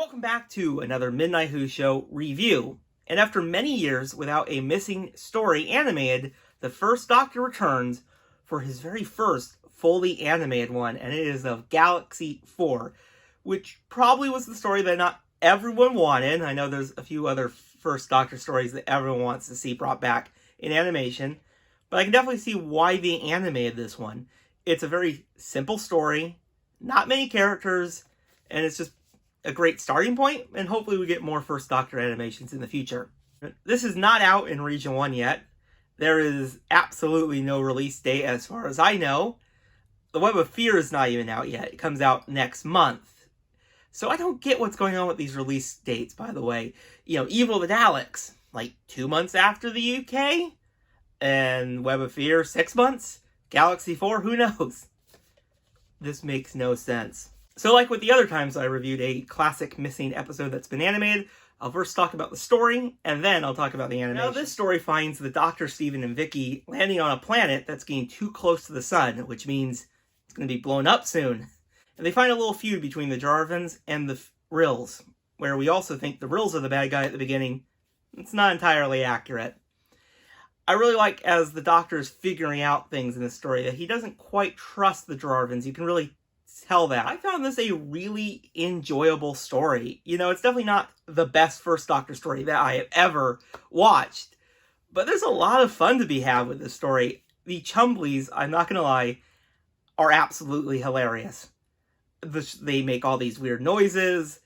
Welcome back to another Midnight Who Show review. And after many years without a missing story animated, the First Doctor returns for his very first fully animated one, and it is of Galaxy 4, which probably was the story that not everyone wanted. I know there's a few other First Doctor stories that everyone wants to see brought back in animation, but I can definitely see why they animated this one. It's a very simple story, not many characters, and it's just a great starting point, and hopefully we get more First Doctor animations in the future. This is not out in Region 1 yet. There is absolutely no release date as far as I know. The Web of Fear is not even out yet. It comes out next month. So I don't get what's going on with these release dates, by the way. You know, Evil the Daleks, like 2 months after the UK? And Web of Fear, 6 months? Galaxy 4, who knows? This makes no sense. So like with the other times I reviewed a classic missing episode that's been animated, I'll first talk about the story, and then I'll talk about the animation. Now this story finds the Doctor, Steven, and Vicky landing on a planet that's getting too close to the sun, which means it's going to be blown up soon. And they find a little feud between the Jarvans and the Rills, where we also think the Rills are the bad guy at the beginning. It's not entirely accurate. I really like, as the Doctor is figuring out things in this story, that he doesn't quite trust the Jarvans. You can really tell that. I found this a really enjoyable story. You know, it's definitely not the best First Doctor story that I have ever watched, but there's a lot of fun to be had with this story. The Chumbleys, I'm not gonna lie, are absolutely hilarious. They make all these weird noises.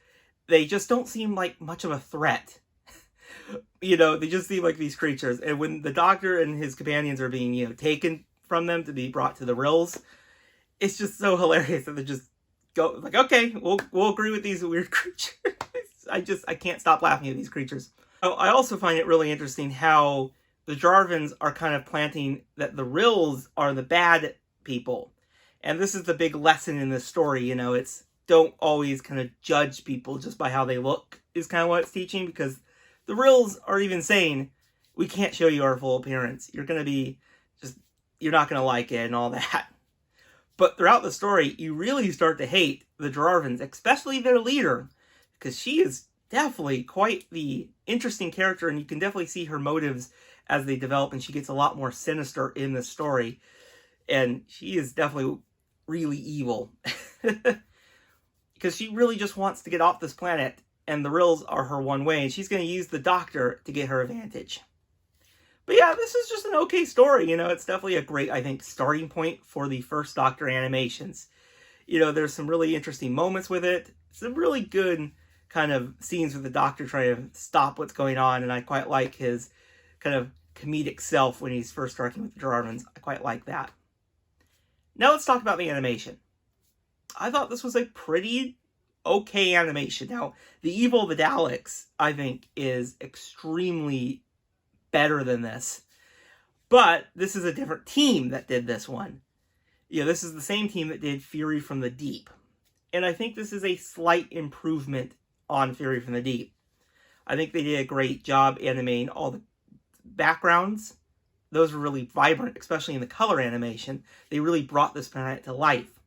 They just don't seem like much of a threat. You know, they just seem like these creatures. And when the Doctor and his companions are being, taken from them to be brought to the Rills, it's just so hilarious that they just go like, okay, we'll agree with these weird creatures. I can't stop laughing at these creatures. I also find it really interesting how the Jarvans are kind of planting that the Rills are the bad people. And this is the big lesson in this story, it's don't always kind of judge people just by how they look, is kind of what it's teaching, because the Rills are even saying, we can't show you our full appearance. You're not going to like it and all that. But throughout the story, you really start to hate the Jarvans, especially their leader, because she is definitely quite the interesting character, and you can definitely see her motives as they develop, and she gets a lot more sinister in the story. And she is definitely really evil, because she really just wants to get off this planet, and the Rills are her one way, and she's going to use the Doctor to get her advantage. But yeah, this is just an okay story. It's definitely a great, I think, starting point for the First Doctor animations. There's some really interesting moments with it. Some really good kind of scenes with the Doctor trying to stop what's going on, and I quite like his kind of comedic self when he's first working with the Jarvans. I quite like that. Now let's talk about the animation. I thought this was a pretty okay animation. Now, the Evil of the Daleks, I think, is extremely better than this. But this is a different team that did this one. This is the same team that did Fury from the Deep. And I think this is a slight improvement on Fury from the Deep. I think they did a great job animating all the backgrounds. Those were really vibrant, especially in the color animation. They really brought this planet to life.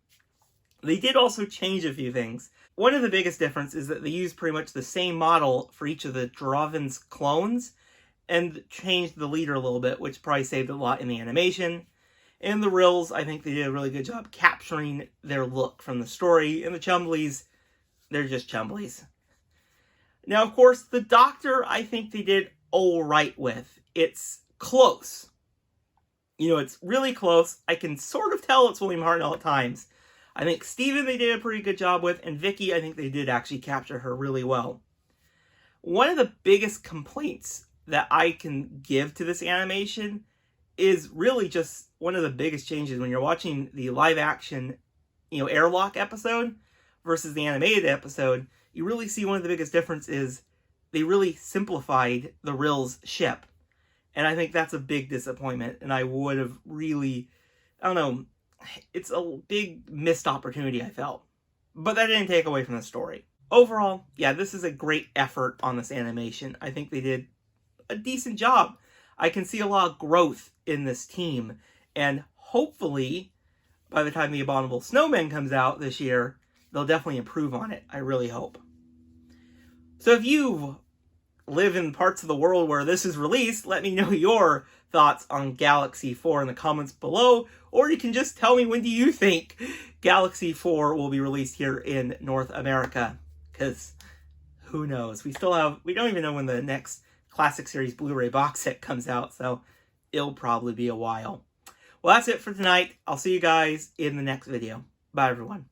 They did also change a few things. One of the biggest differences is that they used pretty much the same model for each of the Jarvans clones, and changed the leader a little bit, which probably saved a lot in the animation. And the Rills, I think they did a really good job capturing their look from the story. And the Chumbleys, they're just Chumbleys. Now, of course, the Doctor, I think they did all right with. It's close. It's really close. I can sort of tell it's William Hartnell at times. I think Steven they did a pretty good job with, and Vicky, I think they did actually capture her really well. One of the biggest complaints that I can give to this animation is really just one of the biggest changes when you're watching the live action, Airlock episode versus the animated episode. You really see one of the biggest differences is they really simplified the Rills ship. And I think that's a big disappointment. And I would have really, it's a big missed opportunity, I felt. But that didn't take away from the story. Overall, yeah, this is a great effort on this animation. I think they did a decent job. I can see a lot of growth in this team, and hopefully by the time The Abominable Snowman comes out this year, they'll definitely improve on it. I really hope. So if you live in parts of the world where this is released, let me know your thoughts on Galaxy 4 in the comments below, or you can just tell me, when do you think Galaxy 4 will be released here in North America? Because who knows? We don't even know when the next Classic Series Blu-ray box set comes out, so it'll probably be a while. Well, that's it for tonight. I'll see you guys in the next video. Bye, everyone.